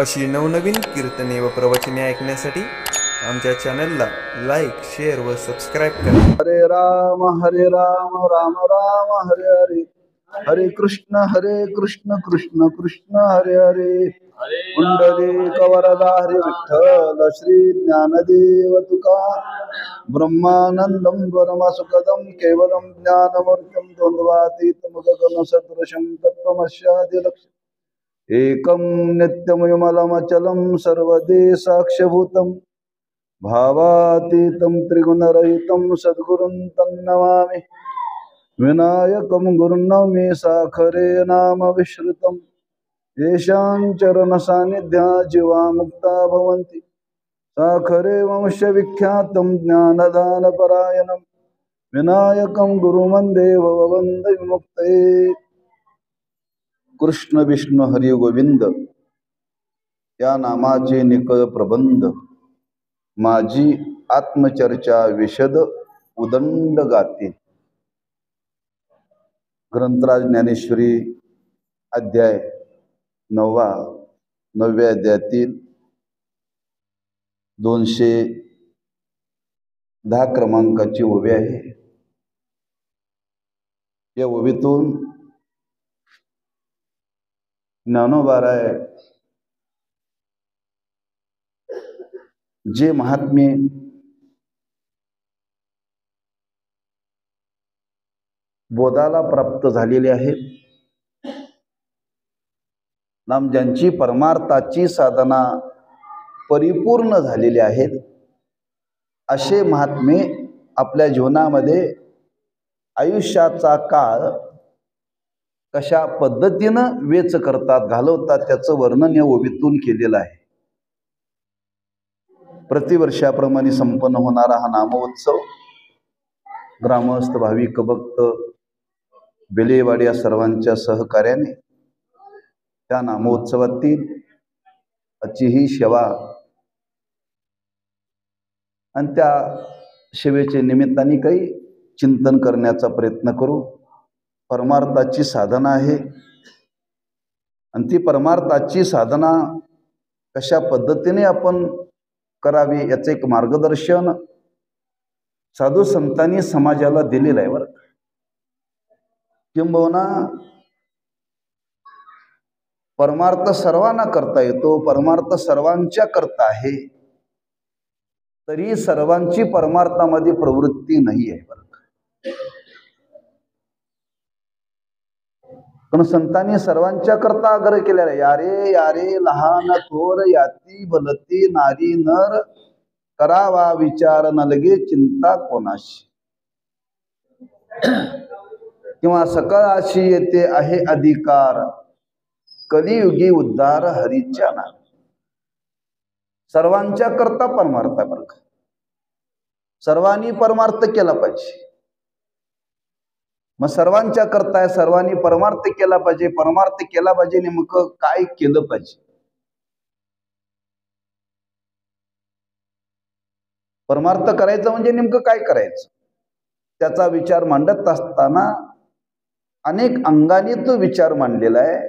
अशी नवनवीन कीर्तने व प्रवचने ऐकण्यासाठी आमच्या चॅनलला लाईक, शेअर व सबस्क्राईब करा. हरे राम राम राम हरे हरे. हरे कृष्ण कृष्ण कृष्ण हरे हरे. पुंडलिक वरदा हरे विठ्ठल श्री ज्ञानदेव तुका. ब्रह्मानंदं परमसुखदं केवलं ज्ञानमूर्तिं द्वन्द्वातीतं गगन सदृशं तत्त्वमस्यादि लक्ष्यम्. एकं नित्यमयमलमचलं सर्वदेशाक्षभूतं भावातीतं त्रिगुणरहितं सद्गुरुं तन्नमामि. विनायकं गुरुर्नौमि साखरे नाम विश्रुतं. येषां चरणसान्निध्या जीवा मुक्ता भवन्ति. साखरे वंशविख्यातं ज्ञानदानपरायणं विनायकं गुरुवन्दे भववन्द विमुक्तये. कृष्ण विष्णू हरी गोविंद या नामाचे निकळ प्रबंध. माझी आत्मचर्चा विशद उदंड गाते. ग्रंथराज ज्ञानेश्वरी अध्याय 9व्या अध्यायातील 210 क्रमांकाची ओवी आहे. या ओवीतून ज्ञानोबाराय जे महात्मे बोधाला प्राप्त झालेले आहेत, नाम ज्यांची परमार्थाची साधना परिपूर्ण झालेली आहेत, असे महात्मे आपल्या जीवनामध्ये आयुष्याचा काळ कशा पद्धतीनं वेच करतात, घालवतात, त्याचं वर्णन या ओवीतून केलेलं आहे. प्रतिवर्षाप्रमाणे संपन्न होणारा हा नामोत्सव ग्रामस्थ, भाविक, भक्त, बेलेवाडी या सर्वांच्या सहकार्याने त्या नामोत्सवातील ही सेवा आणि त्या सेवेचे निमित्ताने काही चिंतन करण्याचा प्रयत्न करू. परमार्थाची साधना आहे आणि ती परमार्थाची साधना कशा पद्धतीने आपण करावी याचे एक मार्गदर्शन साधू संतांनी समाजाला दिलेलं आहे. बरं, किंबहुना परमार्थ सर्वांना करता येतो, परमार्थ सर्वांच्या करता आहे, तरी सर्वांची परमार्थामध्ये प्रवृत्ती नाही आहे. बरं, पण संतांनी सर्वांच्या करता आग्रह केलेला आहे. यारे यारे लहान थोर याती भलती नारी नर, करावा विचार न लगे चिंता कोणाशी. किंवा सकळाशी येते आहे अधिकार, कलियुगी उद्धार हरीच्या नाम. सर्वांच्या करता परमार्थ आहे. बरं, सर्वांनी परमार्थ केला पाहिजे. मग सर्वांच्या करताय, सर्वांनी परमार्थ केला पाहिजे. परमार्थ केला पाहिजे, नेमकं काय केलं पाहिजे? परमार्थ करायचं म्हणजे नेमकं काय करायचं, त्याचा विचार मांडत असताना अनेक अंगाने तो विचार मांडलेला आहे.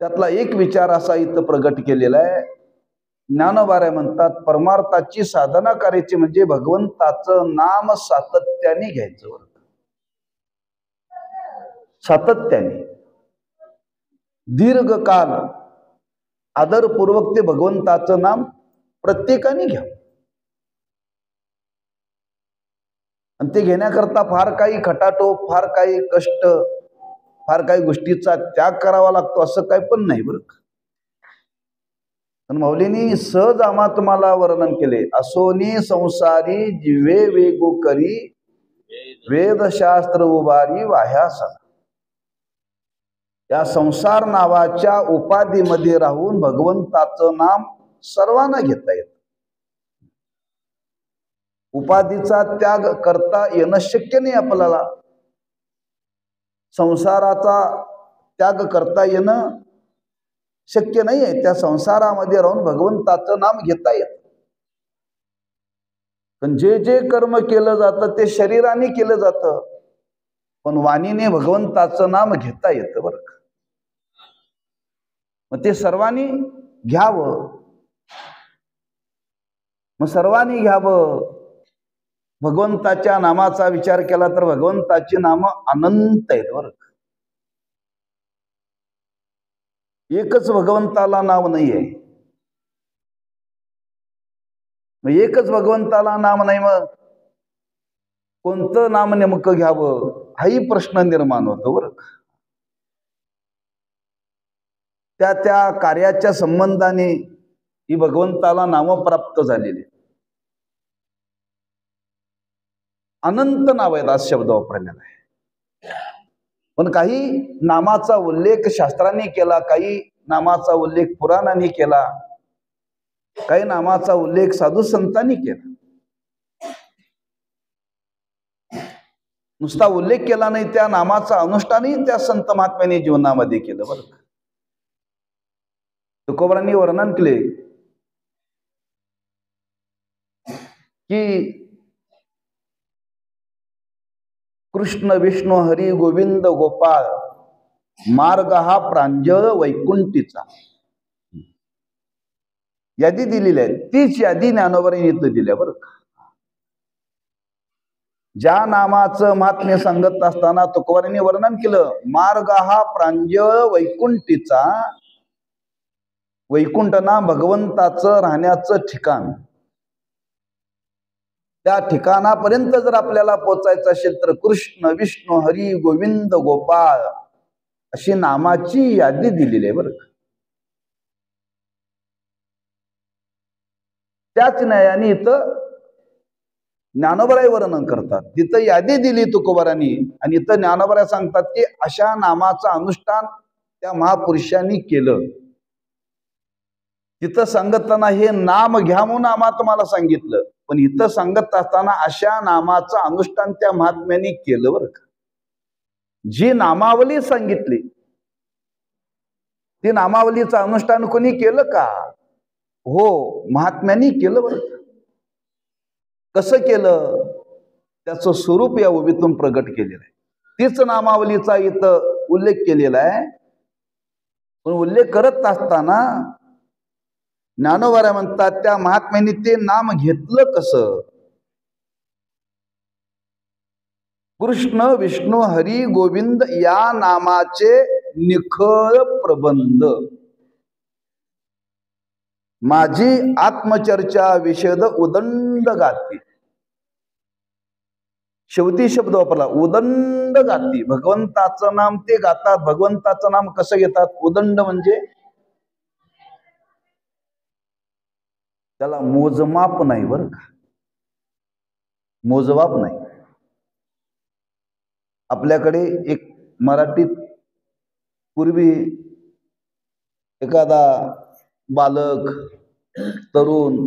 त्यातला एक विचार असा इथं प्रगट केलेला आहे. ज्ञानोबाराय म्हणतात, परमार्थाची साधना करायची म्हणजे भगवंताचं नाम सातत्याने घ्यायचं. सातत्याने दीर्घकाल आदरपूर्वक ते भगवंताचं नाम प्रत्येकाने घ्या. आणि ते घेण्याकरता फार काही खटाटोप, फार काही कष्ट, फार काही गोष्टीचा त्याग करावा लागतो असं काही पण नाही. बरं, पण माऊलींनी सहज आम्हा तुम्हाला वर्णन केले. असोनी संसारी जिवे वेगो करी, वेदशास्त्र उभारी वाह्यासा. या संसार नावाच्या उपाधीमध्ये राहून भगवंताचं नाम सर्वांना घेता येतं. उपाधीचा त्याग करता येणं शक्य नाही आपल्याला. संसाराचा त्याग करता येणं शक्य नाही आहे. त्या संसारामध्ये राहून भगवंताचं नाम घेता येतं. पण जे जे कर्म केलं जातं ते शरीराने केलं जातं, पण वाणीने भगवंताचं नाम घेता येतं. बरं, मग ते सर्वांनी घ्यावं. मग सर्वांनी घ्यावं. भगवंताच्या नामाचा विचार केला तर भगवंताची नाम अनंत आहेत बरं. एकच भगवंताला नाव नाही आहे. मग एकच भगवंताला नाम नाही, मग कोणतं नाम नेमकं घ्यावं हाही प्रश्न निर्माण होतो बरं. त्या कार्याच्या संबंधाने ही भगवंताला नाम प्राप्त झालेली. अनंत नाव आहेत आज शब्द वापरलेला आहे. पण काही नामाचा उल्लेख शास्त्रांनी केला, काही नामाचा उल्लेख पुराणांनी केला, काही नामाचा उल्लेख साधू संतांनी केला. नुसता उल्लेख केला नाही, त्या नामाचा अनुष्ठानही त्या संत महात्म्याने जीवनामध्ये केलं बरं. तुकोबारांनी वर्णन केले की कृष्ण विष्णू हरी गोविंद गोपाळ मार्ग हा प्रांजळ वैकुंठीचा. यादी दिलेली आहे. तीच यादी ज्ञानोबांनी इथं दिल्या बरं. ज्या नामाचं महात्म्य सांगत असताना तुकोबारांनी वर्णन केलं, मार्ग हा प्रांजळ वैकुंठीचा. वैकुंठ ना भगवंताचं राहण्याचं ठिकाण. त्या ठिकाणापर्यंत जर आपल्याला पोचायचं असेल तर कृष्ण विष्णू हरी गोविंद गोपाळ अशी नामाची यादी दिलेली आहे बरं. त्याच न्यायाने इथं ज्ञानोबाराय वर्णन करतात. तिथं यादी दिली तुकोबारांनी आणि इथं ज्ञानोबाराय सांगतात की अशा नामाचं अनुष्ठान त्या महापुरुषांनी केलं. तिथं सांगताना हे नाम घ्या म्हणून आम्हा तुम्हाला सांगितलं, पण इथं सांगत असताना अशा नामाचं अनुष्ठान त्या महात्म्यांनी केलं बरं का. जी नामावली सांगितली ती नामावलीचं अनुष्ठान कोणी केलं का? हो, महात्म्यांनी केलं बरं. कसं केलं त्याचं स्वरूप या उभीतून प्रगट केलेलं आहे. तीच नामावलीचा इथं उल्लेख केलेला आहे. पण उल्लेख करत असताना ज्ञानोबाराय म्हणतात त्या महात्म्यांनी ते नाम घेतलं कसं? कृष्ण विष्णू हरी गोविंद या नामाचे निखळ प्रबंध. माझी आत्मचर्चा विषद उदंड गाती. शेवटी शब्द वापरला उदंड गाती. भगवंताचं नाम ते गातात. भगवंताचं नाम कसं घेतात? उदंड म्हणजे त्याला मोजमाप नाही बरं का. मोजमाप नाही. आपल्याकडे एक मराठीत पूर्वी एखादा बालक तरुण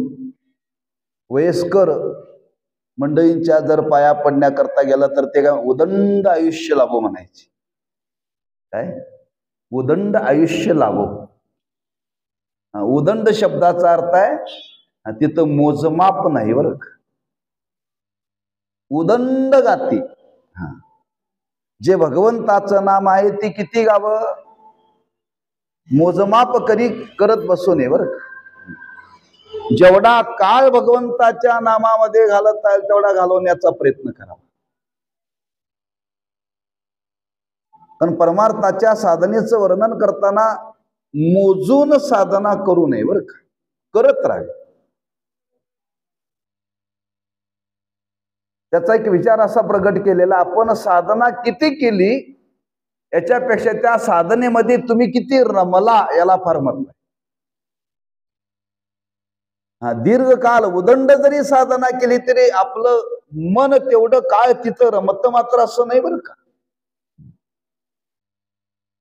वयस्कर मंडळींच्या जर पाया पडण्याकरता गेला तर ते काय उदंड आयुष्य लाभो म्हणायचे. काय उदंड आयुष्य लाभो. उदंड शब्दाचा अर्थ आहे तिथं मोजमाप नाही बरं का. उदंड गाती. जे भगवंताचं नाम आहे ते किती गावं मोजमाप करत बसू नये बरं का. जेवढा काळ भगवंताच्या नामामध्ये घालता येईल तेवढा घालवण्याचा प्रयत्न करावा. पण परमार्थाच्या साधनेचं वर्णन करताना मोजून साधना करू नये बरं का. करत राहावे. त्याचा एक विचार असा प्रगट केलेला, आपण साधना किती केली याच्यापेक्षा त्या साधनेमध्ये तुम्ही किती रमला याला फार महत्व आहे. दीर्घकाल उदंड जरी साधना केली तरी आपलं मन तेवढं काळ तिथं रमत मात्र असं नाही बरं का.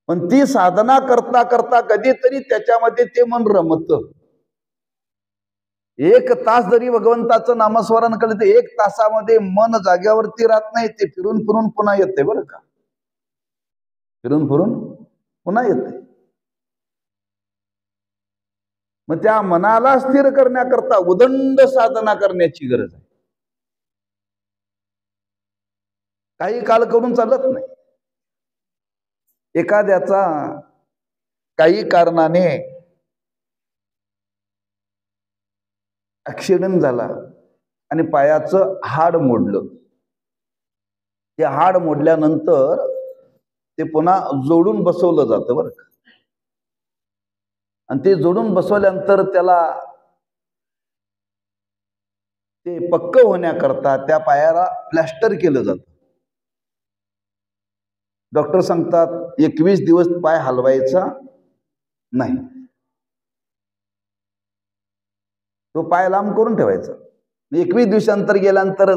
पण ती साधना करता करता कधीतरी त्याच्यामध्ये ते मन रमत. 1 तास जरी भगवंताचं नामस्मरण केलं तर 1 तासामध्ये मन जाग्यावरती राहत नाही. ते फिरून फिरून पुन्हा येते बरं का. फिरून फिरून पुन्हा येते. मग त्या मनाला स्थिर करण्याकरता उदंड साधना करण्याची गरज आहे. काही काळ करून चालत नाही. एखाद्याचा काही कारणाने ऍक्सिडेंट झाला आणि पायाचं हाड मोडलं. ते हाड मोडल्यानंतर ते पुन्हा जोडून बसवलं जातं बरं का. आणि ते जोडून बसवल्यानंतर त्याला ते पक्क होण्याकरता त्या पायाला प्लॅस्टर केलं जातं. डॉक्टर सांगतात 21 दिवस पाय हलवायचा नाही, तो पाय लांब करून ठेवायचा. 21 दिवसांतर गेल्यानंतर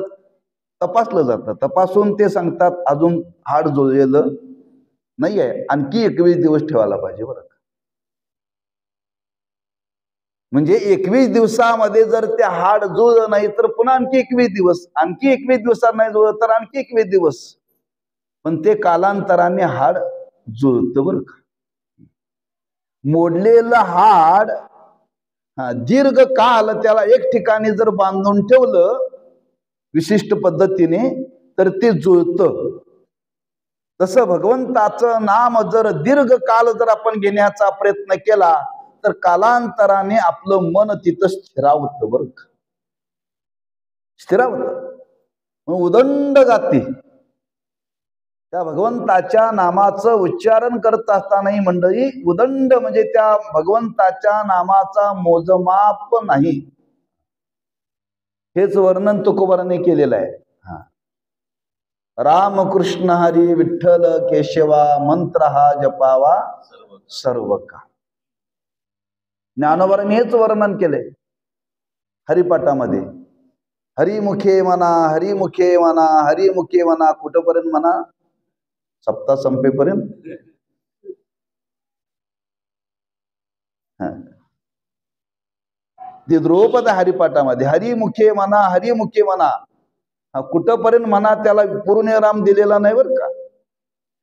तपासलं जातं. तपासून ते सांगतात अजून हाड जुळलेलं नाही आहे, आणखी 21 दिवस ठेवायला पाहिजे बरं. म्हणजे 21 दिवसामध्ये जर ते हाड जुळलं नाही तर पुन्हा आणखी 21 दिवस, आणखी 21 दिवसात नाही जुळलं तर आणखी 21 दिवस. पण ते कालांतराने हाड जुळतं बरं का. मोडलेलं हाड दीर्घ काल त्याला एक ठिकाणी जर बांधून ठेवलं विशिष्ट पद्धतीने तर ते जुळतं. तसं भगवंताचं नाम जर दीर्घ काल जर आपण घेण्याचा प्रयत्न केला तर कालांतराने आपलं मन तिथं स्थिरावतं बरं का. स्थिरावतं, उदंड गाती. त्या भगवंताच्या नामाचं उच्चारण करत असतानाही मंडळी उदंड म्हणजे त्या भगवंताच्या नामाचा मोजमाप नाही. हेच वर्णन तुकोबाराने केलेलं आहे. रामकृष्ण हरी विठ्ठल केशवा मंत्र हा जपावा सर्व का. ज्ञानोबाराने हेच वर्णन केले हरिपाठामध्ये. हरिमुखे म्हणा, हरिमुखे म्हणा, हरिमुखे म्हणा. कुठपर्यंत म्हणा? सप्ताह संपेपर्यंत. ते द्रुपद हरिपाठामध्ये हरिमुखे म्हणा, हरिमुखे म्हणा. कुठपर्यंत म्हणा त्याला पूर्णविराम दिलेला नाही बरं का.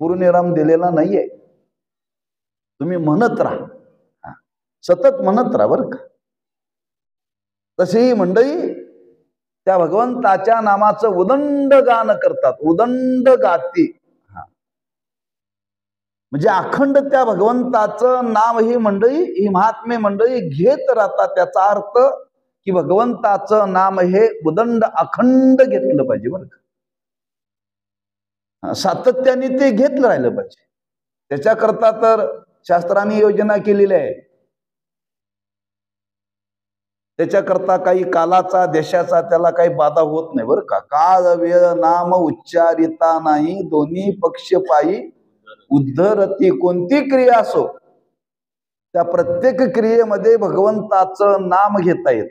पूर्णविराम दिलेला नाहीये. तुम्ही म्हणत राहा, सतत म्हणत राहा बरं का. तशी मंडळी त्या भगवंताच्या नामाचं उदंड गान करतात, उदंड गाती. म्हणजे अखंड त्या भगवंताचं नाम ही मंडळी, ही महात्मे मंडळी घेत राहतात. त्याचा अर्थ की भगवंताचं नाम हे उदंड अखंड घेतलं पाहिजे बरं का. सातत्याने ते घेतलं राहिलं पाहिजे. त्याच्याकरता तर शास्त्राने योजना केलेली आहे. त्याच्याकरता काही कालाचा देशाचा त्याला काही बाधा होत नाही बरं का. काळ वेळ नाम उच्चारिता नाही, दोन्ही पक्ष पायी उद्धरती. कोणती क्रिया असो त्या प्रत्येक क्रियेमध्ये भगवंताचं नाम घेता येत.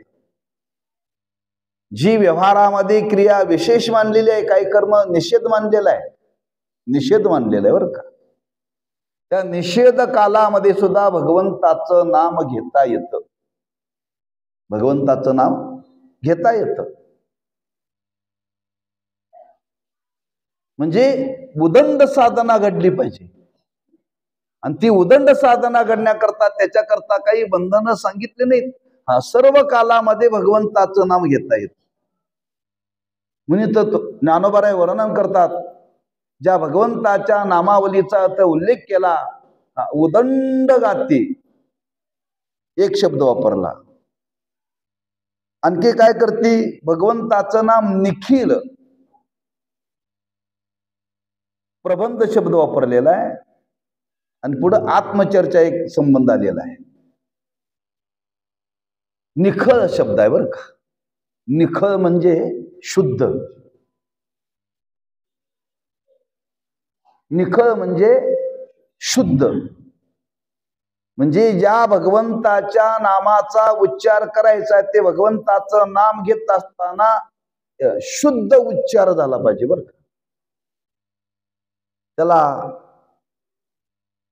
जी व्यवहारामध्ये क्रिया विशेष मानलेली आहे, काही कर्म निषेध मानलेला आहे, निषेध मानलेला आहे बरं का. त्या निषेध कालामध्ये सुद्धा भगवंताचं नाम घेता येतं. भगवंताचं नाम घेता येतं. म्हणजे उदंड साधना घडली पाहिजे. आणि ती उदंड साधना घडण्याकरता त्याच्याकरता काही बंधनं सांगितले नाहीत. सर्व कालामध्ये भगवंताचं नाम घेता येत. म्हणजे तर ज्ञानोबाराय वर्णन करतात, ज्या भगवंताच्या नामावलीचा अर्थ उल्लेख केला उदंड गाती, एक शब्द वापरला. आणखी काय करती? भगवंताचं नाम निखिल, प्रबंध शब्द वापरलेला आहे. आणि पुढे आत्मचर्चा एक संबंध आलेला आहे. निखळ शब्द आहे बरं का. निखळ म्हणजे शुद्ध. निखळ म्हणजे शुद्ध. म्हणजे ज्या भगवंताच्या नामाचा उच्चार करायचा ते भगवंताचं नाम घेत असताना शुद्ध उच्चार झाला पाहिजे बरं का. त्याला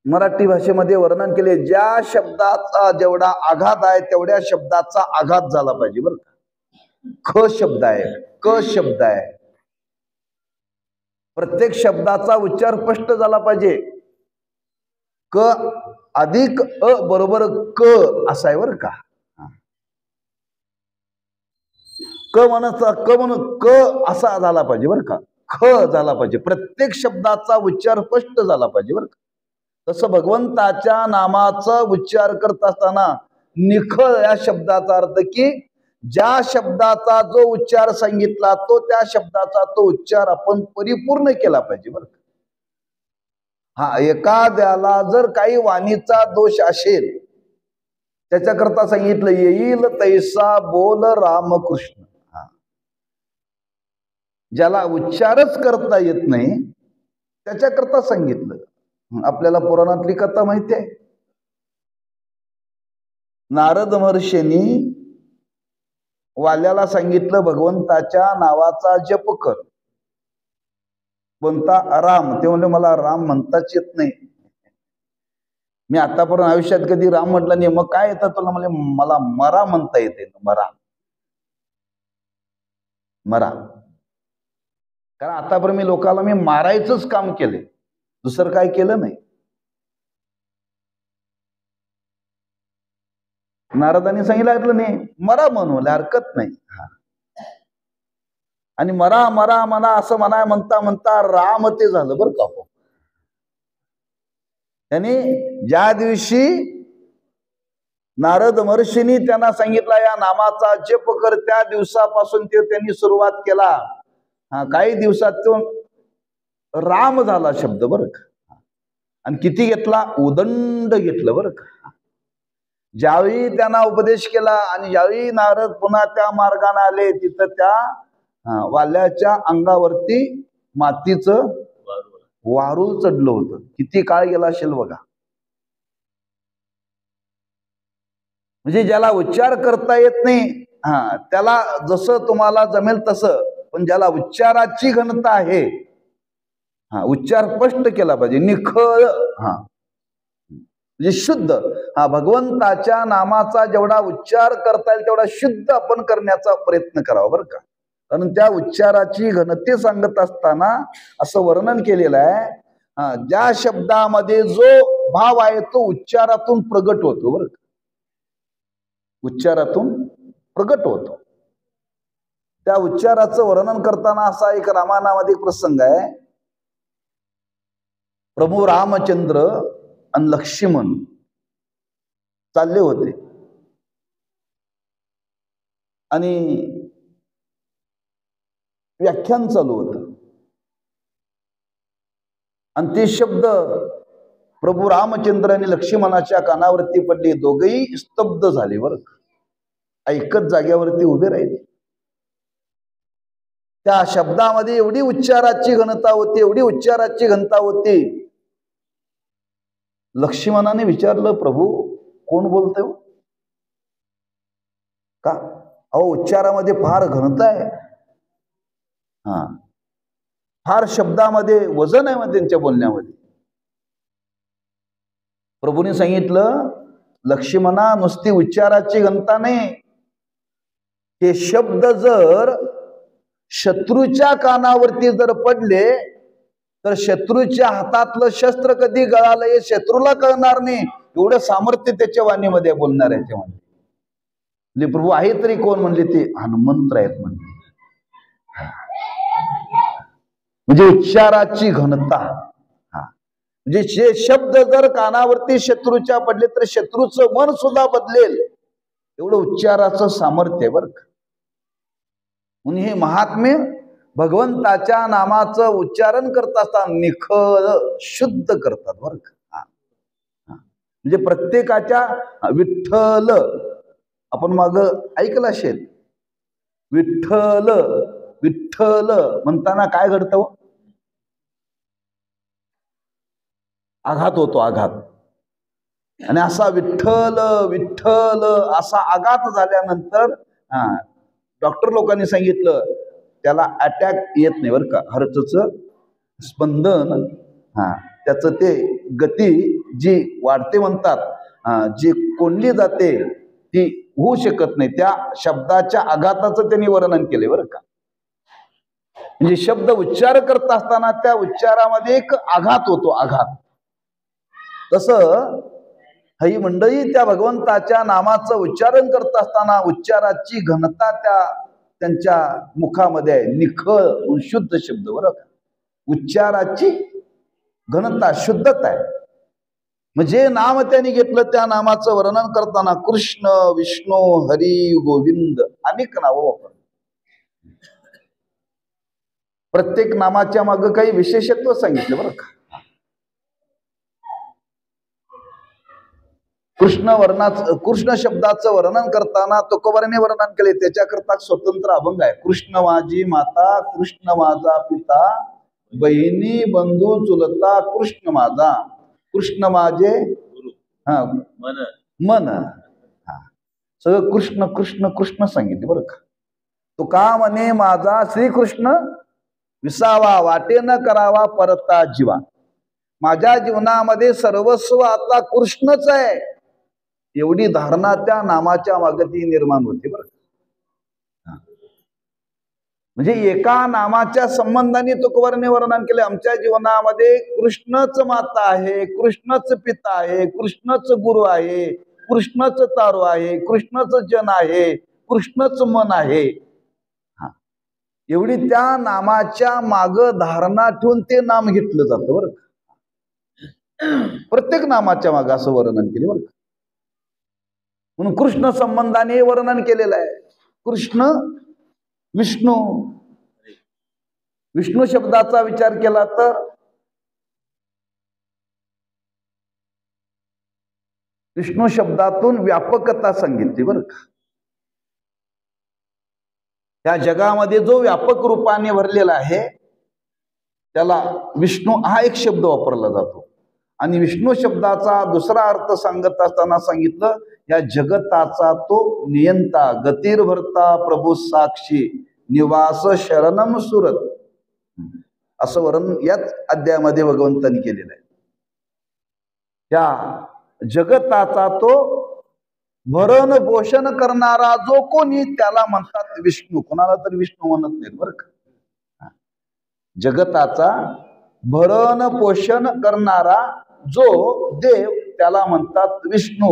मराठी भाषेमध्ये वर्णन केले, ज्या शब्दाचा जेवढा आघात आहे तेवढ्या शब्दाचा आघात झाला पाहिजे बरं का. ख शब्द आहे, क शब्द आहे, प्रत्येक शब्दाचा उच्चार स्पष्ट झाला पाहिजे. क अधिक अ बरोबर क असा आहे बरं का. क म्हणा, क म्हणून क असा झाला पाहिजे बरं का. ख झाला पाहिजे. प्रत्येक शब्दाचा उच्चार स्पष्ट झाला पाहिजे बरं का. तसं भगवंताच्या नामाचा उच्चार करत असताना निखळ या शब्दाचा अर्थ की ज्या शब्दाचा जो उच्चार सांगितला तो त्या शब्दाचा तो उच्चार आपण परिपूर्ण केला पाहिजे बरं का. हा, एखाद्याला जर काही वाणीचा दोष असेल त्याच्याकरता सांगितलं येईल तैसा बोल रामकृष्ण. ज्याला उच्चारच करता येत नाही त्याच्याकरता सांगितलं. आपल्याला पुराणातली कथा माहिती आहे. नारद महर्षींनी वाल्याला सांगितलं भगवंताच्या नावाचा जप कर. कोणता? राम. ते म्हणले मला राम म्हणताच येत नाही, मी आतापर्यंत आयुष्यात कधी राम म्हटलं नाही. मग काय येतं तुला? म्हणजे मला मरा म्हणता येते. मरा मरा. कारण आतापर्यंत मी लोकांना मी मारायचंच काम केले, दुसरं काय केलं नाही. नारदांनी सांगितलं नाही मरा म्हणून हरकत नाही. आणि मरा मरा म्हणा असं म्हणता म्हणता राम ते झालं बरं का. त्यांनी ज्या दिवशी नारद महर्षींनी त्यांना सांगितला या नामाचा जप कर, त्या दिवसापासून ते त्यांनी सुरुवात केला. काही दिवसात तो राम झाला शब्द बरं का. आणि किती घेतला? उदंड घेतलं बरं का. ज्यावेळी त्यांना उपदेश केला आणि ज्यावेळी नारद पुन्हा त्या मार्गाने आले तिथं त्या वाल्याच्या अंगावरती मातीचं वारूळ चढलं होतं. किती काळ गेला असेल बघा. म्हणजे ज्याला उच्चार करता येत नाही त्याला जसं तुम्हाला जमेल तसं, पण ज्याला उच्चाराची घनता आहे उच्चार स्पष्ट केला पाहिजे, निखळ म्हणजे शुद्ध. भगवंताच्या नामाचा जेवढा उच्चार करता येईल तेवढा शुद्ध आपण करण्याचा प्रयत्न करावा बरं का. कारण त्या उच्चाराची घनते सांगत असताना असं वर्णन केलेलं आहे, ज्या शब्दामध्ये जो भाव आहे तो उच्चारातून प्रगट होतो बरं का. उच्चारातून प्रगट होतो. त्या उच्चाराचं वर्णन करताना असा एक रामायणामध्ये प्रसंग आहे. प्रभू रामचंद्र आणि लक्ष्मण चालले होते आणि व्याख्यान चालू होतं आणि ते शब्द प्रभू रामचंद्र आणि लक्ष्मणाच्या कानावरती पडले. दोघेही स्तब्ध झाले बरं का. ऐकत जाग्यावरती उभे राहिले. त्या शब्दामध्ये एवढी उच्चाराची घनता होती, एवढी उच्चाराची घनता होती. लक्ष्मणाने विचारलं प्रभू कोण बोलतोय का? अहो उच्चारामध्ये फार घनता आहे, फार शब्दामध्ये वजन आहे मध्ये त्यांच्या बोलण्यामध्ये. प्रभूने सांगितलं लक्ष्मणा नुसती उच्चाराची घनता नाही, हे शब्द जर शत्रूच्या कानावरती जर पडले तर शत्रूच्या हातातलं शस्त्र कधी गळालं हे शत्रूला कळणार नाही, एवढं सामर्थ्य त्याच्या वाणीमध्ये बोलणार आहे. म्हणजे प्रभू आहे तरी कोण? म्हणले ते हनुमंत आहेत म्हणजे. म्हणजे उच्चाराची घनता. म्हणजे शब्द जर कानावरती शत्रूच्या पडले तर शत्रूचं मन सुद्धा बदलेल, एवढं उच्चाराचं सामर्थ्य बरं का. म्हणून हे महात्म्य भगवंताच्या नामाचं उच्चारण करत असताना निखळ शुद्ध करतात बरं का. म्हणजे प्रत्येकाच्या विठ्ठल आपण माग ऐकलं असेल, विठ्ठल विठ्ठल म्हणताना काय घडतं? आघात होतो, आघात. आणि असा विठ्ठल विठ्ठल असा आघात झाल्यानंतर डॉक्टर लोकांनी सांगितलं त्याला अटॅक येत नाही बरं का. हार्टचं स्पंदन त्याचं ते गती जी वाढते म्हणतात, जी कोंडली जाते ती होऊ शकत नाही. त्या शब्दाच्या आघाताचं त्यांनी वर्णन केले बरं का. म्हणजे शब्द उच्चार करत असताना त्या उच्चारामध्ये एक आघात होतो, आघात. तसं ही मंडळी त्या भगवंताच्या नामाचं उच्चारण करत असताना उच्चाराची घनता त्यांच्या मुखामध्ये आहे. निखळ शुद्ध शब्द बरं का. उच्चाराची घनता शुद्धता आहे. म्हणजे नाम त्यांनी घेतलं त्या नामाचं वर्णन करताना कृष्ण, विष्णू, हरी, गोविंद अनेक नावं वापरली. प्रत्येक नामाच्या मागे काही विशेषत्व सांगितलं बरं का. कृष्ण शब्दाचं वर्णन करताना तुकोबाराने वर्णन केले, त्याच्याकरता स्वतंत्र अभंग आहे. कृष्ण माझी माता, कृष्ण माझा पिता, बहिणी बंधू चुलता, कृष्ण माझा, कृष्ण माझे मन. सगळं कृष्ण कृष्ण कृष्ण सांगितले बरं का. तुका म्हणे माझा श्रीकृष्ण विसावा, वाटे न करावा परता जीवा. माझ्या जीवनामध्ये सर्वस्व आता कृष्णच आहे, एवढी धारणा त्या नामाच्या मागे ती निर्माण होते बरं. म्हणजे एका नामाच्या संबंधाने तुकोबाराने वर्णन केले. आमच्या जीवनामध्ये कृष्णच माता आहे, कृष्णच पिता आहे, कृष्णच गुरु आहे, कृष्णच तारू आहे, कृष्णच जन आहे, कृष्णच मन आहे. एवढी त्या नामाच्या माग धारणा ठेवून ते नाम घेतलं जातं बरं. प्रत्येक नामाच्या माग असं वर्णन केले बरं. म्हणून कृष्ण संबंधाने वर्णन केलेलं आहे. कृष्ण, विष्णू. विष्णू शब्दाचा विचार केला तर विष्णू शब्दातून व्यापकता सांगितली बरं का. त्या जगामध्ये जो व्यापक रूपाने भरलेला आहे त्याला विष्णू हा एक शब्द वापरला जातो. आणि विष्णू शब्दाचा दुसरा अर्थ सांगत असताना सांगितलं, या जगताचा तो नियंता, गतिर्भरता प्रभू साक्षी, निवास शरणम सुरत, असं वर्णन याच अध्यायामध्ये भगवंतांनी केलेलं आहे. त्या जगताचा तो भरण पोषण करणारा जो कोणी त्याला म्हणतात विष्णू. कोणाला तर विष्णू म्हणत नाहीत बरं का. जगताचा भरण पोषण करणारा जो देव त्याला म्हणतात विष्णू.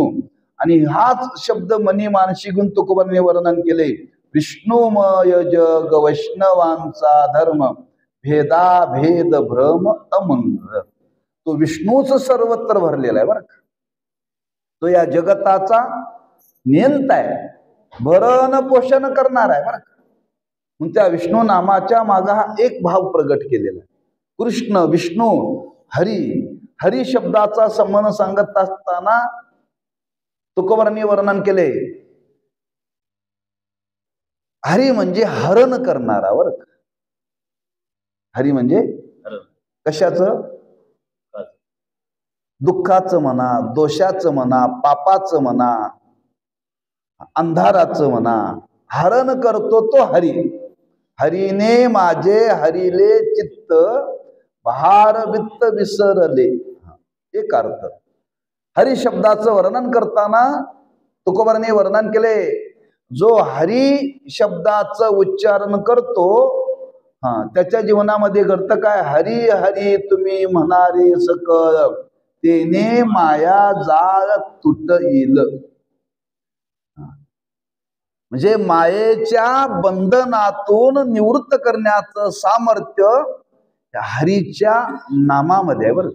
आणि हाच शब्द मनी मानसी गुण तुकोबाराने वर्णन केले. विष्णुमय जग वैष्णवांचा धर्म, भेदा भेद भ्रम अमंग. तो विष्णूच सर्वत्र भरलेला आहे बरं का. तो या जगताचा नियंता आहे, भरण पोषण करणार आहे बरं का. मग त्या विष्णू नामाच्या मागे हा एक भाव प्रगट केलेला आहे. कृष्ण, विष्णू, हरी. हरी शब्दाचा संबंध सांगत असताना तुकोबारांनी वर्णन केले, हरी म्हणजे हरण करणारा बरं का. हरी म्हणजे कशाचं? दुःखाचं म्हणा, दोषाचं म्हणा, पापाचं म्हणा, अंधाराचं म्हणा, हरण करतो तो हरी. हरीने माझे हरिले चित्त, भार वित्त विसरले, एक अर्थ. हरी शब्दाचं वर्णन करताना तुकोबारांनी वर्णन केले, जो हरी शब्दाचं उच्चारण करतो त्याच्या जीवनामध्ये घडतं काय? हरी हरी तुम्ही म्हणारे सकळ, तेने माया जाळ तुट येईल. म्हणजे मायेच्या बंधनातून निवृत्त करण्याचं सामर्थ्य हरीच्या नामामध्ये आहे बरं.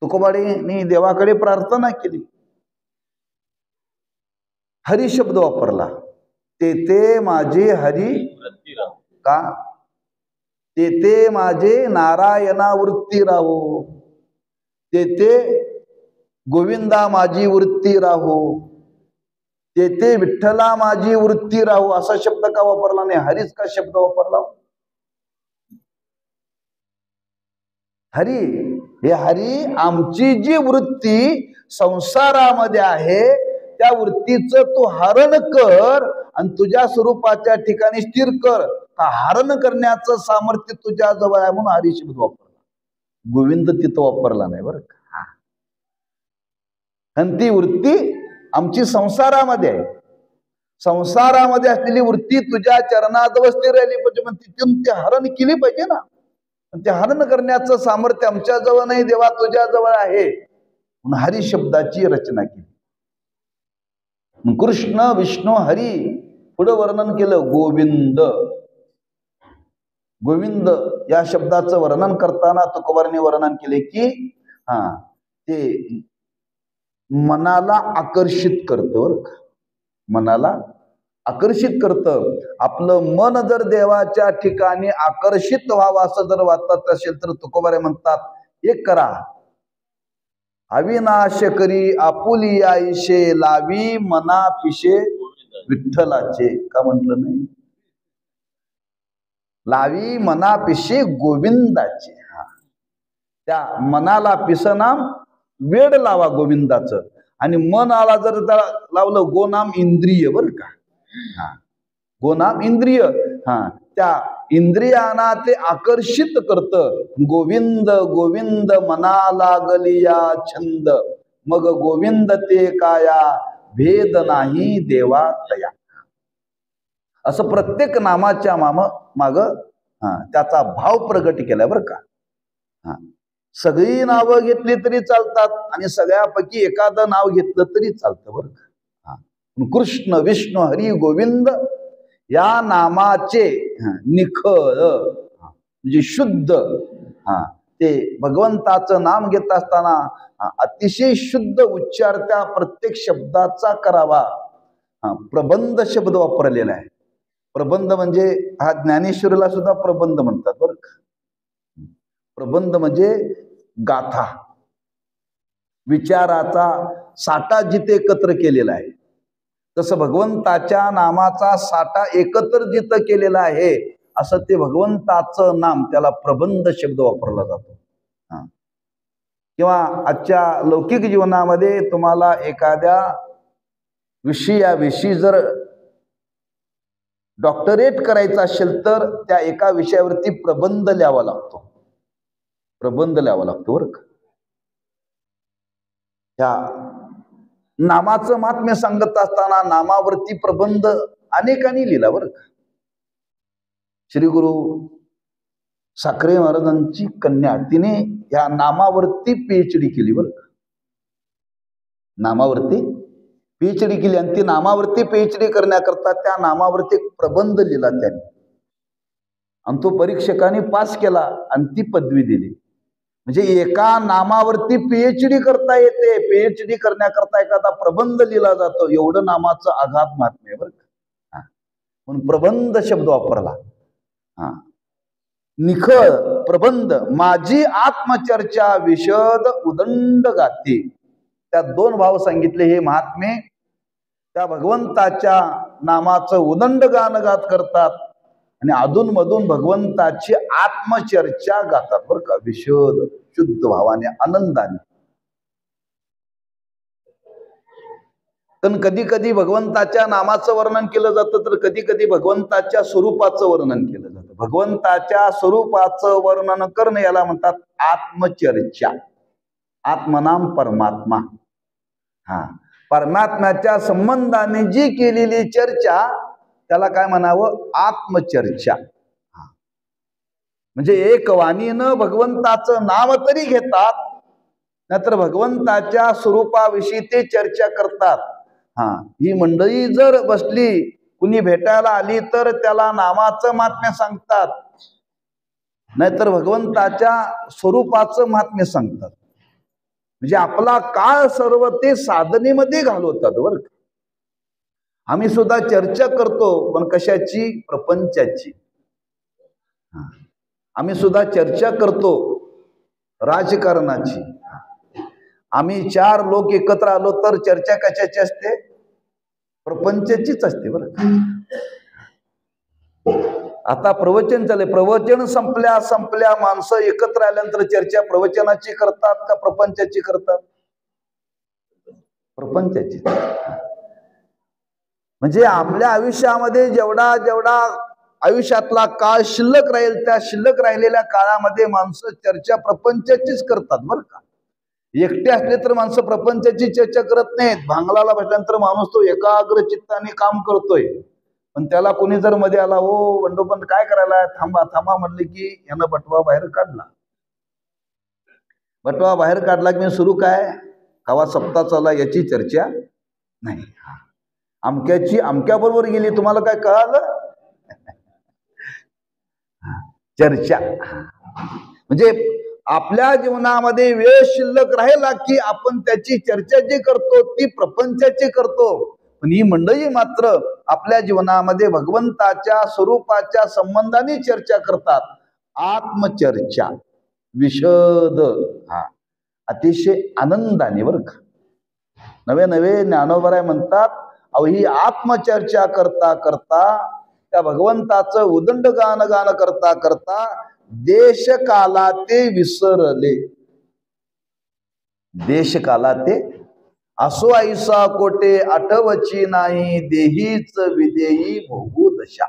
तुकोबारांनी देवाकडे प्रार्थना केली, हरी शब्द वापरला. तेथे माझे हरी का, तेथे माझे नारायणा वृत्ती राहो, तेथे गोविंदा माझी वृत्ती राहो, तेथे विठ्ठला माझी वृत्ती राहो. असा शब्द का वापरला नाही? हरीच का शब्द वापरला? हरी हे हरी आमची जी वृत्ती संसारामध्ये आहे त्या वृत्तीचं तू हरण कर आणि तुझ्या स्वरूपाच्या ठिकाणी स्थिर कर. का हरण करण्याचं सामर्थ्य तुझ्या जवळ आहे म्हणून हरी शब्द वापरला. गोविंद तिथं वापरला नाही बरं का. आणि ती वृत्ती आमची संसारामध्ये आहे. संसारामध्ये असलेली वृत्ती तुझ्या चरणात वस्ती राहिली पाहिजे, पण तिथून ते हरण केली पाहिजे ना. ते हरण करण्याचं सामर्थ्य आमच्या जवळ नाही, देवा तुझ्या जवळ आहे म्हणून हरी शब्दाची रचना केली. कृष्ण, विष्णू, हरी. पुढे वर्णन केलं गोविंद. गोविंद या शब्दाचं वर्णन करताना तुकोबारांनी वर्णन केले की ते मनाला आकर्षित करतं बरं का, मनाला आकर्षित करतं. आपलं मन जर देवाच्या ठिकाणी आकर्षित व्हावं असं जर वाटत असेल तर तुकोबारे म्हणतात एक करा, अविनाश करी आपुली आईशे, लावी मना पिशे विठ्ठलाचे. का म्हटलं नाही? लावी मना पिशे गोविंदाचे. त्या मनाला पिसनाम वेड लावा गोविंदाचं. आणि मनाला जर लावलं गोनाम इंद्रिय बरं का, गोनाम इंद्रिय, त्या इंद्रियांना ते आकर्षित करतं. गोविंद गोविंद मना लागलिया छंद, मग गोविंद ते काया भेद नाही देवा तया. असं प्रत्येक नामाच्या माग त्याचा भाव प्रगट केलाय बरं का. सगळी नावं घेतली तरी चालतात आणि सगळ्यापैकी एखादं नाव घेतलं तरी चालतं बरं का. कृष्ण विष्णू हरी गोविंद या नामाचे निखळ म्हणजे शुद्ध, ते भगवंताचं नाम घेत असताना अतिशय शुद्ध उच्चार त्या प्रत्येक शब्दाचा करावा. प्रबंध शब्द वापरलेला आहे. प्रबंध म्हणजे हा ज्ञानेश्वरीला सुद्धा प्रबंध म्हणतात बरं का. प्रबंध म्हणजे गाथा, विचाराचा साठा जिथे एकत्र केलेला आहे, तसं भगवंताच्या नामाचा साठा एकत्र जिथं केलेला आहे असं ते भगवंताचं नाम, त्याला प्रबंध शब्द वापरला जातो. किंवा आजच्या लौकिक जीवनामध्ये तुम्हाला एखाद्या विषयाविषयी जर डॉक्टरेट करायचं असेल तर त्या एका विषयावरती प्रबंध लिहावा लागतो, प्रबंध लिहावा लागतो बरं का. त्या नामाचं महात्म्य सांगत असताना नामावरती प्रबंध अनेकांनी लिहिला बरं का. श्री गुरु साखरे महाराजांची कन्या, तिने या नामावरती PhD केली बरं का. नामावरती PhD केली आणि ती नामावरती PhD करण्याकरता त्या नामावरती एक प्रबंध लिहिला त्यांनी आणि तो परीक्षकांनी पास केला आणि ती पदवी दिली. म्हणजे एका नामावरती PhD करता येते. PhD करण्याकरता एखादा प्रबंध लिहिला जातो, एवढं नामाचं आघात महात्म्य बरं का. म्हणून प्रबंध शब्द वापरला. निखळ प्रबंध माझी आत्मचर्चा विशद उदंड गाते. त्यात दोन भाव सांगितले. हे महात्मे त्या भगवंताच्या नामाचं उदंड गानगात करतात आणि अधूनमधून भगवंताची आत्मचर्चा गातात बरं का, विशद शुद्ध भावाने आनंदाने. पण कधी कधी भगवंताच्या नामाचं वर्णन केलं जातं तर कधी कधी भगवंताच्या स्वरूपाचं वर्णन केलं जातं. भगवंताच्या स्वरूपाचं वर्णन करणं याला म्हणतात आत्मचर्चा. आत्मनाम परमात्मा. परमात्म्याच्या संबंधाने जी केलेली चर्चा त्याला काय म्हणावं, आत्मचर्चा. म्हणजे एक वाणीनं भगवंताचं नाव तरी घेतात, नाहीतर भगवंताच्या स्वरूपाविषयी ते चर्चा करतात. ही मंडळी जर बसली, कुणी भेटायला आली तर त्याला नामाचं महात्म्य सांगतात, नाहीतर भगवंताच्या स्वरूपाचं महात्म्य सांगतात. म्हणजे आपला काळ सर्व ते साधनेमध्ये घालवतात बरं का. आम्ही सुद्धा चर्चा करतो, पण कशाची? प्रपंचाची. आम्ही सुद्धा चर्चा करतो राजकारणाची. आम्ही 4 लोक एकत्र आलो तर चर्चा कशाची असते? प्रपंचाचीच असते बरं का. आता प्रवचन चालले, प्रवचन संपल्या माणसं एकत्र आल्यानंतर चर्चा प्रवचनाची करतात का प्रपंचाची करतात? प्रपंचाची. म्हणजे आपल्या आयुष्यामध्ये जेवढा आयुष्यातला काळ शिल्लक राहील, त्या शिल्लक राहिलेल्या काळामध्ये माणसं चर्चा प्रपंचाचीच करतात बरं का. एकटे असले तर माणसं प्रपंचाची चर्चा करत नाहीत. भांगलाला बसल्यानंतर माणूस तो एकाग्र चित्ताने काम करतोय, पण त्याला कोणी जर मध्ये आला, हो वंडोपंत काय करायला, थांबा थांबा म्हणले की यानं बटवा बाहेर काढला. बटवा बाहेर काढला की सुरू काय, कवा सप्ताह चालला याची चर्चा नाही. अमक्याची अमक्याबरोबर गेली, तुम्हाला काय कळालं? चर्चा. म्हणजे आपल्या जीवनामध्ये वेळ शिल्लक राहिला की आपण त्याची चर्चा जी करतो ती प्रपंचाची करतो, पण ही मंडळी मात्र आपल्या जीवनामध्ये भगवंताच्या स्वरूपाच्या संबंधाने चर्चा करतात. आत्मचर्चा विशद, हा अतिशय आनंदाने बरं का. नवे नवे ज्ञानोबराय म्हणतात, अहो ही आत्मचर्चा करता करता त्या भगवंताचं उदंड गान गान करता करता देश काला ते विसरले. देश काला ते असो ऐसा कोटे आठवची नाही, देहीच विदेही भोगू दशा.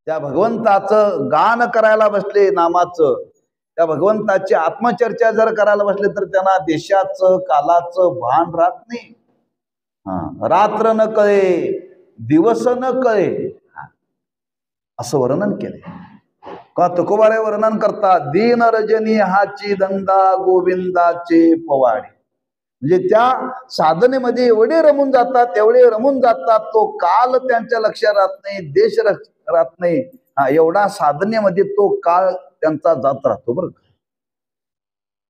त्या भगवंताचं गान करायला बसले नामाचं, त्या भगवंताची आत्मचर्चा जर करायला बसले तर त्यांना देशाचं कालाचं भान राहत नाही. रात्र न कळे दिवस न कळे असं वर्णन केले. का तुकोबारे वर्णन करतात, दीन रजनी हाची धंदा गोविंदाचे पवाडे. म्हणजे त्या साधनेमध्ये एवढे रमून जातात, एवढे रमून जातात, तो काल त्यांच्या लक्षात राहत नाही, देश राहत नाही. एवढा साधनेमध्ये तो काळ त्यांचा जात राहतो बरं.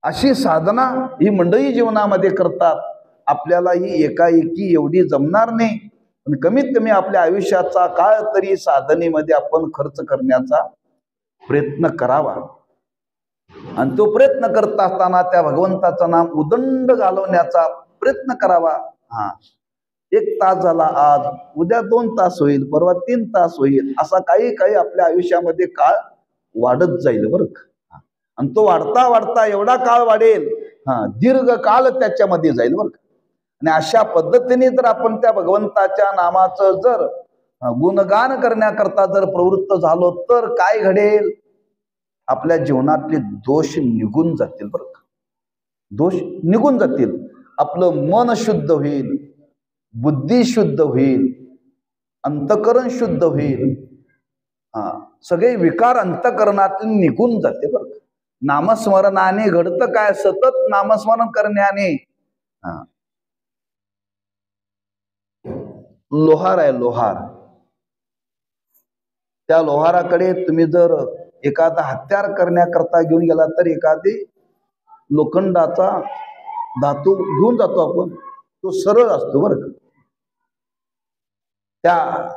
अशी साधना ही मंडळी जीवनामध्ये करतात. आपल्याला ही एकाएकी एवढी जमणार नाही, पण कमीत कमी आपल्या आयुष्याचा काळ तरी साधनेमध्ये आपण खर्च करण्याचा प्रयत्न करावा. आणि तो प्रयत्न करत असताना त्या भगवंताचं नाम उदंड घालवण्याचा प्रयत्न करावा. 1 तास झाला आज, उद्या 2 तास होईल, परवा 3 तास होईल, असा काही काही आपल्या आयुष्यामध्ये काळ वाढत जाईल बरं का. आणि तो वाढता वाढता एवढा काळ वाढेल, दीर्घ काळ त्याच्यामध्ये जाईल बरं का. आणि अशा पद्धतीने जर आपण त्या भगवंताच्या नामाचं जर गुणगान करण्याकरता जर प्रवृत्त झालो तर काय घडेल, आपल्या जीवनातले दोष निघून जातील बरं का. दोष निघून जातील, आपलं मन शुद्ध होईल, बुद्धी शुद्ध होईल, अंतकरण शुद्ध होईल. सगळे विकार अंतकरणातील निघून जाते बरं का. नामस्मरणाने घडतं काय, सतत नामस्मरण करण्याने. लोहार आहे लोहार, त्या लोहाराकडे तुम्ही जर एखादा हत्यार करण्याकरता घेऊन गेला तर एखादी लोखंडाचा धातू घेऊन जातो आपण, तो सरळ असतो बरं का. त्या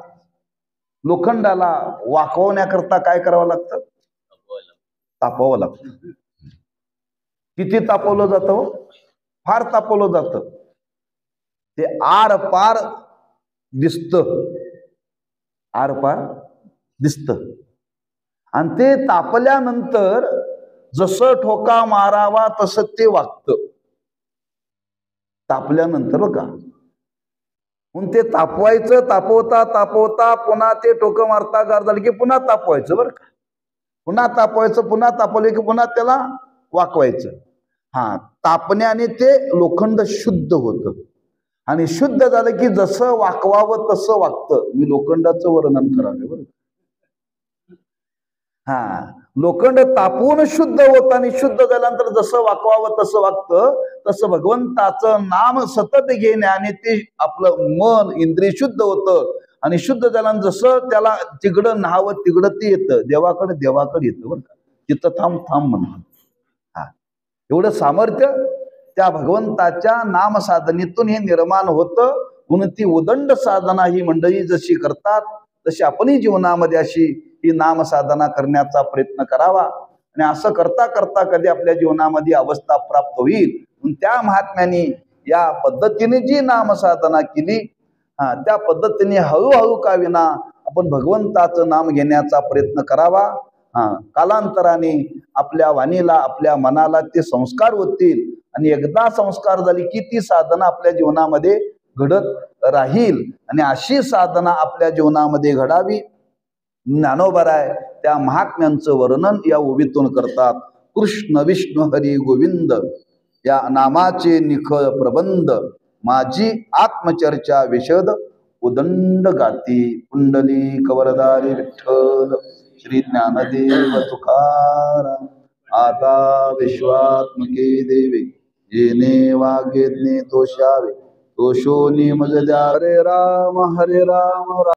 लोखंडाला वाकवण्याकरता काय करावं लागतं, तापवावं लागतं. किती तापवलं जातं, फार तापवलं जातं, ते आर पार दिसतं, आर पार दिसतं. आणि ते तापल्यानंतर जसं ठोका मारावा तसं ते वागतं तापल्यानंतर बघा. म्हणून ते तापवायचं, तापवता तापवता पुन्हा ते ठोकं मारता गार झालं की पुन्हा तापवायचं बरं का. पुन्हा तापवायचं, पुन्हा तापवले की पुन्हा त्याला वाकवायचं. तापण्याने ते लोखंड शुद्ध होतं. आणि शुद्ध झालं की जसं वाकवावं तसं वागतं. मी लोखंडाचं वर्णन करावे बरं. लोखंड तापून शुद्ध होत आणि शुद्ध झाल्यानंतर जसं वाकवावं तसं वागतं. तसं भगवंताचं नाम सतत घेण्याने ते आपलं मन इंद्रिय शुद्ध होतं. आणि शुद्ध झाल्यानंतर जसं त्याला तिकडं न्हावं तिकडं ते येतं, देवाकडे येतं बरं का. तिथं थांब थांब म्हणतात. एवढं सामर्थ्य त्या भगवंताच्या नामसाधनेतून हे निर्माण होतं. म्हणून ती उदंड साधना ही मंडळी जशी करतात तशी आपणही जीवनामध्ये अशी ही नामसाधना करण्याचा प्रयत्न करावा. आणि असं करता करता कधी आपल्या जीवनामध्ये अवस्था प्राप्त होईल. म्हणून त्या महात्म्याने या पद्धतीने जी नामसाधना केली, त्या पद्धतीने हळूहळू का विना आपण भगवंताचं नाम घेण्याचा प्रयत्न करावा. कालांतराने आपल्या वाणीला आपल्या मनाला ते संस्कार होतील. आणि एकदा संस्कार झाली की ती साधना आपल्या जीवनामध्ये घडत राहील. आणि अशी साधना आपल्या जीवनामध्ये घडावी. ज्ञानोबराय त्या महात्म्यांचं वर्णन या ओवीतून करतात. कृष्ण विष्णू हरी गोविंद या नामाचे निखळ प्रबंध, माझी आत्मचर्चा विशद उदंड गाती. पुंडली कवरदारी विठ्ठल श्री ज्ञानदेव तुकाराम. आता विश्वात्मके देवे जेने वागेज्ञे तोषावे, तोषो निमज द्या. हरे राम